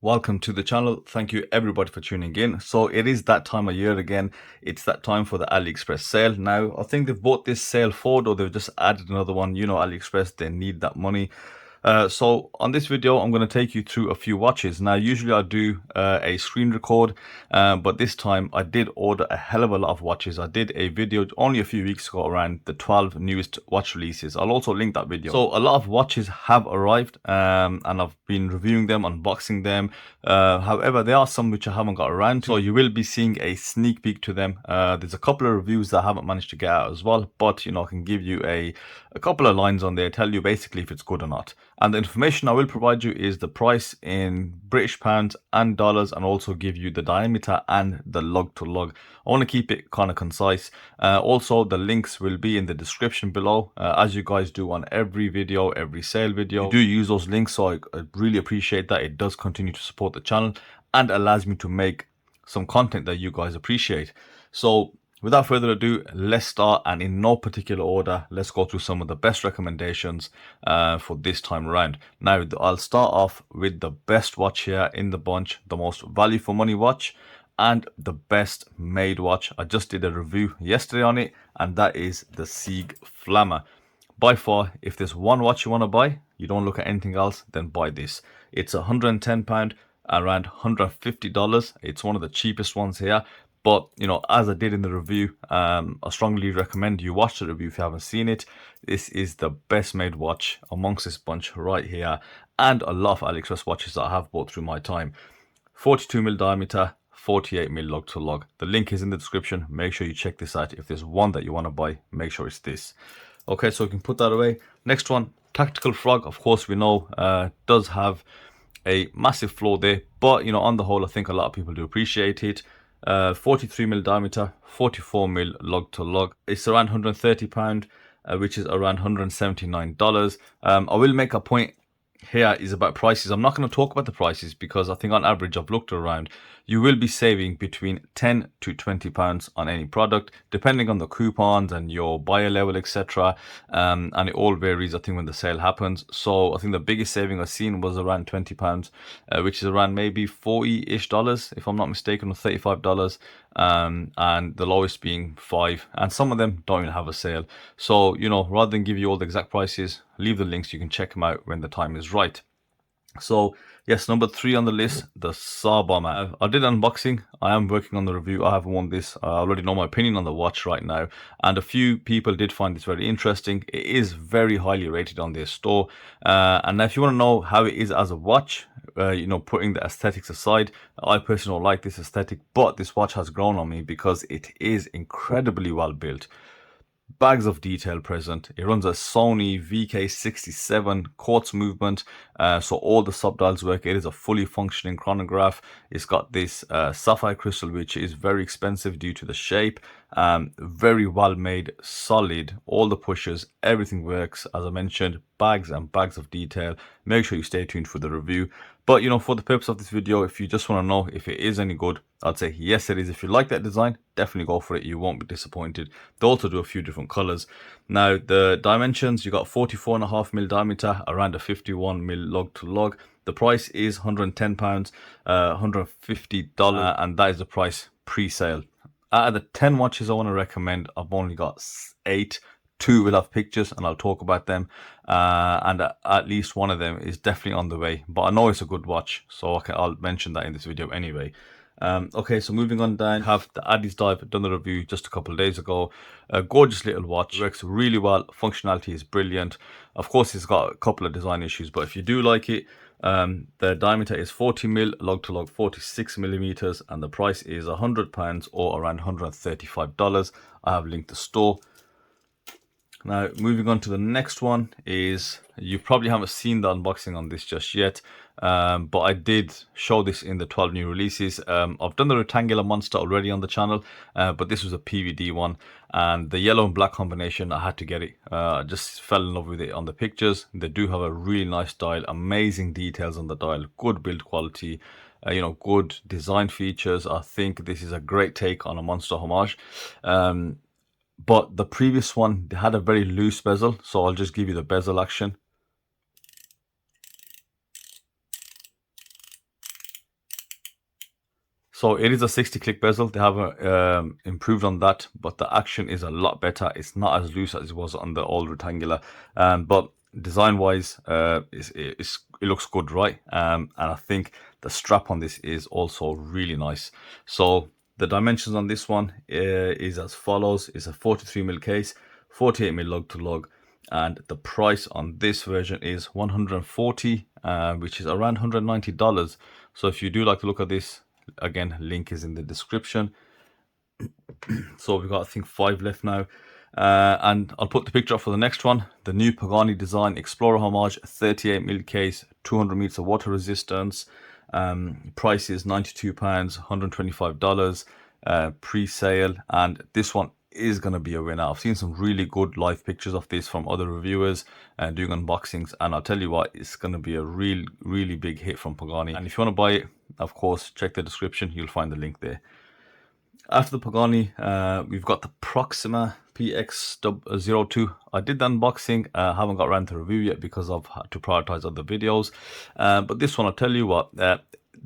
Welcome to the channel. Thank you everybody for tuning in. So it is that time of year again. It's that time for the Aliexpress sale. Now I think they've bought this sale forward, or they've just added another one. You know, Aliexpress, they need that money. So on this video, I'm going to take you through a few watches. Now, usually I do a screen record, but this time I did order a hell of a lot of watches. I did a video only a few weeks ago around the 12 newest watch releases. I'll also link that video. So a lot of watches have arrived, and I've been reviewing them, unboxing them. However, there are some which I haven't got around to, so you will be seeing a sneak peek to them. There's a couple of reviews that I haven't managed to get out as well, but you know, I can give you a couple of lines on there, tell you basically if it's good or not. And the information I will provide you is the price in British pounds and dollars, and also give you the diameter and the lug to lug. I want to keep it kind of concise. Also, the links will be in the description below, as you guys do on every video, every sale video. You do use those links, so I really appreciate that. It does continue to support the channel and allows me to make some content that you guys appreciate. So without further ado, let's start, and in no particular order, let's go through some of the best recommendations for this time around. Now, I'll start off with the best watch here in the bunch, the most value for money watch, and the best made watch. I just did a review yesterday on it, and that is the Seig Flamma. By far, if there's one watch you want to buy, you don't look at anything else, then buy this. It's £110, around $150. It's one of the cheapest ones here. But, you know, as I did in the review, I strongly recommend you watch the review if you haven't seen it. This is the best made watch amongst this bunch right here. And a lot of Aliexpress watches that I have bought through my time. 42mm diameter, 48mm lug to lug. The link is in the description. Make sure you check this out. If there's one that you want to buy, make sure it's this. Okay, so we can put that away. Next one, Tactical Frog. Of course, we know does have a massive flaw there. But, you know, on the whole, I think a lot of people do appreciate it. 43mm diameter, 44mm lug to lug. It's around £130, which is around $179. I will make a point here is about prices. I'm not going to talk about the prices because I think on average, I've looked around, you will be saving between £10 to £20 on any product, depending on the coupons and your buyer level, etc. And it all varies, I think, when the sale happens. So I think the biggest saving I've seen was around £20, which is around maybe $40-ish, if I'm not mistaken, or $35. And the lowest being $5, and some of them don't even have a sale. So, you know, rather than give you all the exact prices, leave the links, you can check them out when the time is right. So yes, number 3 on the list, the Sar Bomba. I did unboxing. I am working on the review. I haven't won this. I already know my opinion on the watch right now, and a few people did find this very interesting. It is very highly rated on their store, and now if you want to know how it is as a watch, you know, putting the aesthetics aside, I personally don't like this aesthetic, but this watch has grown on me because it is incredibly well built. Bags of detail present. It runs a Sony VK67 quartz movement, so all the subdials work. It is a fully functioning chronograph. It's got this sapphire crystal, which is very expensive due to the shape. Very well made, solid, all the pushes, everything works. As I mentioned, bags and bags of detail. Make sure you stay tuned for the review. But, you know, for the purpose of this video, if you just want to know if it is any good, I'd say yes, it is. If you like that design, definitely go for it. You won't be disappointed. They also do a few different colors. Now, the dimensions, you got 44.5mm diameter, around a 51mm lug to lug. The price is £110, $150, and that is the price pre-sale. Out of the 10 watches I want to recommend, I've only got 8. 2 will have pictures, and I'll talk about them, and at least one of them is definitely on the way, but I know it's a good watch, so I'll mention that in this video anyway. Okay, so moving on down, have the Addies dive. Done the review just a couple of days ago. A gorgeous little watch, works really well, functionality is brilliant. Of course, it's got a couple of design issues, but if you do like it, the diameter is 40mm, lug to lug 46mm, and the price is £100 or around $135. I have linked the store. Now, moving on to the next one is, you probably haven't seen the unboxing on this just yet, but I did show this in the 12 new releases. I've done the Retangula Monster already on the channel, but this was a PVD one, and the yellow and black combination, I had to get it. I just fell in love with it on the pictures. They do have a really nice dial, amazing details on the dial, good build quality, you know, good design features. I think this is a great take on a Monster Homage. But the previous one, they had a very loose bezel, so I'll just give you the bezel action. So it is a 60 click bezel. They have improved on that, but the action is a lot better. It's not as loose as it was on the old Retangula, but design wise, it looks good, right? And I think the strap on this is also really nice. So the dimensions on this one is as follows. It's a 43mm case, 48mm lug to lug, and the price on this version is $140, which is around $190. So if you do like to look at this, again, link is in the description. So we've got, I think, 5 left now. And I'll put the picture up for the next one. The new Pagani Design Explorer Homage 38mm case, 200 meters of water resistance. Price is £92, $125 pre-sale. And this one is going to be a winner. I've seen some really good live pictures of this from other reviewers and doing unboxings. And I'll tell you what, it's going to be a really big hit from Pagani. And if you want to buy it, of course, check the description. You'll find the link there. After the Pagani, we've got the Proxima PX02. I did the unboxing. Haven't got around to review yet because I've had to prioritize other videos. But this one, I'll tell you what,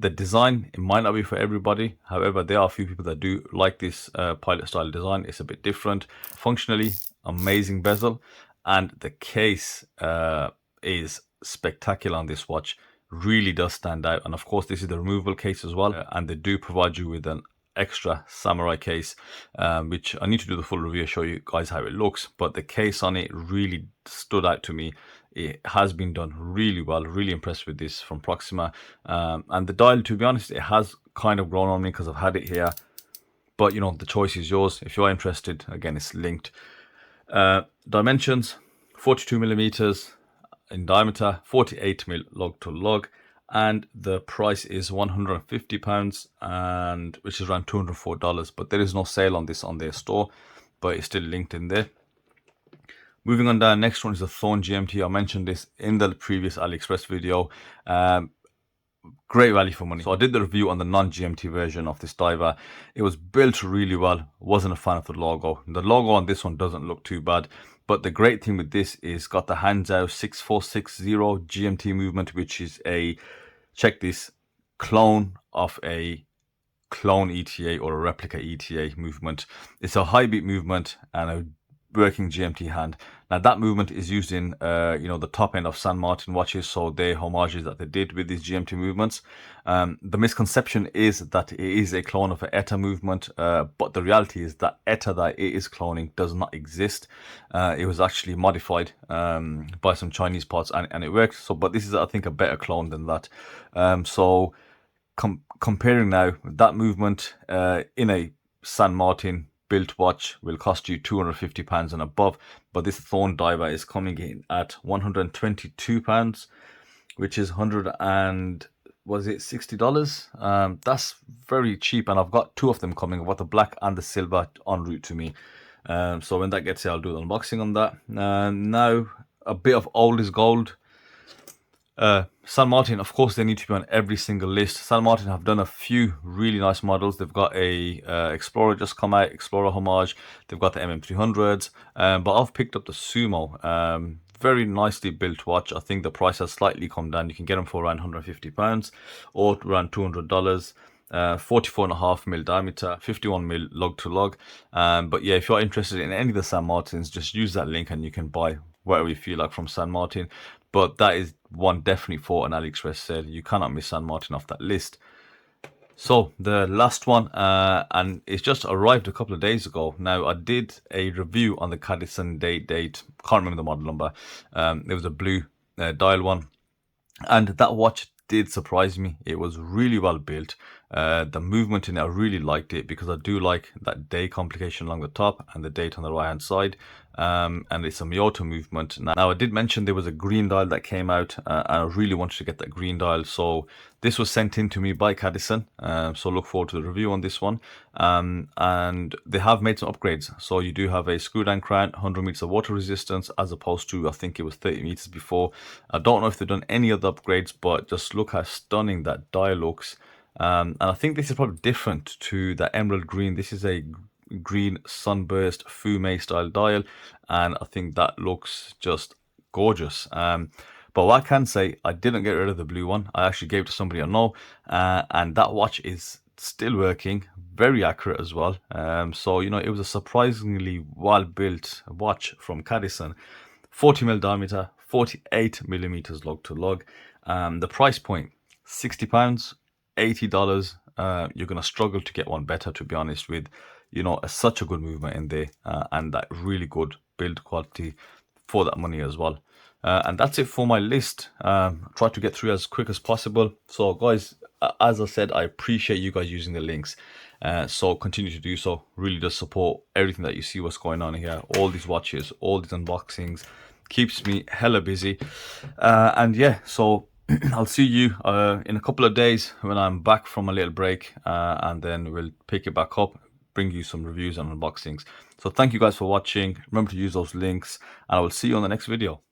the design, it might not be for everybody. However, there are a few people that do like this pilot style design. It's a bit different. Functionally, amazing bezel. And the case is spectacular on this watch. Really does stand out. And of course, this is the removable case as well. And they do provide you with an extra samurai case, which I need to do the full review, show you guys how it looks, but the case on it really stood out to me. It has been done really well. Really impressed with this from Proxima. And the dial, to be honest, it has kind of grown on me because I've had it here, but you know, the choice is yours. If you're interested, again, it's linked. Dimensions, 42mm in diameter, 48mm lug to lug, and the price is £150, and which is around $204. But there is no sale on this on their store, but it's still linked in there. Moving on down, next one is the Thorne Gmt. I mentioned this in the previous AliExpress video. Great value for money. So I did the review on the non-GMT version of this diver. It was built really well. Wasn't a fan of the logo. The logo on this one doesn't look too bad. But the great thing with this is got the Hanzhou 6460 GMT movement, which is a, check this, clone of a clone ETA or a replica ETA movement. It's a high beat movement and a working GMT hand. Now that movement is used in the top end of San Martin watches, so they're homages that they did with these GMT movements. The misconception is that it is a clone of an ETA movement, but the reality is that ETA that it is cloning does not exist. It was actually modified by some Chinese parts, and it worked. So, but this is, I think, a better clone than that. So comparing now, that movement in a San Martin built watch will cost you £250 and above, but this Thorne diver is coming in at £122, which is $60. That's very cheap, and I've got 2 of them coming. I've got the black and the silver en route to me. So when that gets here, I'll do the unboxing on that. Now a bit of old is gold. San Martin, of course, they need to be on every single list. San Martin have done a few really nice models. They've got a Explorer just come out, Explorer Homage. They've got the MM300s, but I've picked up the Sumo. Very nicely built watch. I think the price has slightly come down. You can get them for around £150 or around $200. 44.5mm diameter, 51mm lug to lug. But yeah, if you're interested in any of the San Martins, just use that link and you can buy whatever you feel like from San Martin. But that is one definitely for an AliExpress sale. You cannot miss San Martin off that list. So the last one, and it's just arrived a couple of days ago. Now I did a review on the Cadisen date. Can't remember the model number. It was a blue dial one, and that watch did surprise me. It was really well built. The movement in it, I really liked it because I do like that day complication along the top and the date on the right hand side. And it's a Miyota movement. Now I did mention there was a green dial that came out, and I really wanted to get that green dial, so this was sent in to me by Cadisen. So look forward to the review on this one. And they have made some upgrades. So you do have a screw down crown, 100 meters of water resistance, as opposed to, I think it was 30 meters before. I don't know if they've done any other upgrades, but just look how stunning that dial looks. And I think this is probably different to the emerald green. This is a green sunburst fume style dial, and I think that looks just gorgeous. But what I can say, I didn't get rid of the blue one. I actually gave it to somebody I know, and that watch is still working, very accurate as well. So you know, it was a surprisingly well built watch from Cadisen. 40mm diameter, 48mm lug to lug. The price point, £60, $80. You're gonna struggle to get one better, to be honest, with, you know, such a good movement in there, and that really good build quality for that money as well. And that's it for my list. Try to get through as quick as possible. So guys, as I said, I appreciate you guys using the links, so continue to do so. Really does support everything that you see what's going on here. All these watches, all these unboxings, keeps me hella busy. And yeah, so I'll see you in a couple of days when I'm back from a little break, and then we'll pick it back up, bring you some reviews and unboxings. So thank you guys for watching. Remember to use those links, and I will see you on the next video.